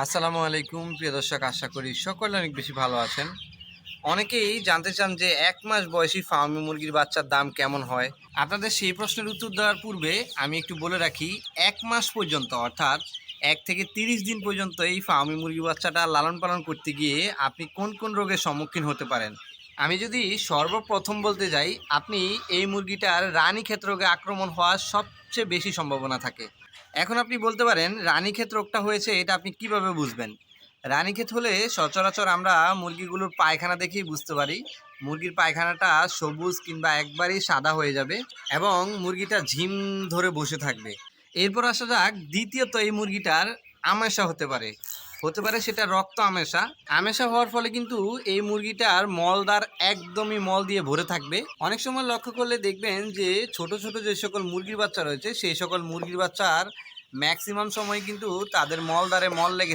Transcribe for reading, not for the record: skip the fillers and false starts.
আসসালামু আলাইকুম প্রিয় দর্শক, আশা করি সকলে অনেক বেশি ভালো আছেন। অনেকেই জানতে চান যে ১ মাস বয়সী ফার্মি মুরগির বাচ্চার দাম কেমন হয়? আপনাদের সেই প্রশ্নের উত্তর দেওয়ার পূর্বে আমি একটু বলে রাখি, ১ মাস পর্যন্ত অর্থাৎ ১ থেকে ৩০ দিন পর্যন্ত এই ফার্মি মুরগির বাচ্চাটা লালন-পালন করতে গিয়ে আপনি কোন রোগের সম্মুখীন হতে পারেন? আমি যদি সর্বপ্রথম বলতে যাই, আপনি এই মুরগিটার রানীক্ষেত রোগে আক্রমণ হওয়ার সবচেয়ে বেশি সম্ভাবনা থাকে। এখন আপনি বলতে পারেন, রানীক্ষেত রোগটা হয়েছে এটা আপনি কিভাবে বুঝবেন? রানীক্ষেত হলে সচরাচর আমরা মুরগিগুলোর পায়খানা দেখেই বুঝতে পারি। মুরগির পায়খানাটা সবুজ কিংবা একবারেই সাদা হয়ে যাবে এবং মুরগিটা ঝিম ধরে বসে থাকবে। এরপর আসা যাক দ্বিতীয়ত, এই মুরগিটার আমাশা হতে পারে সেটা রক্ত আমাশা। আমাশা হওয়ার ফলে কিন্তু এই মুরগিটার মলদ্বার একদমই মল দিয়ে ভরে থাকবে। অনেক সময় লক্ষ্য করলে দেখবেন যে ছোট যে সকল মুরগির বাচ্চা রয়েছে সেই সকল মুরগির বাচ্চার ম্যাক্সিমাম সময় কিন্তু তাদের মলদ্বারে মল লেগে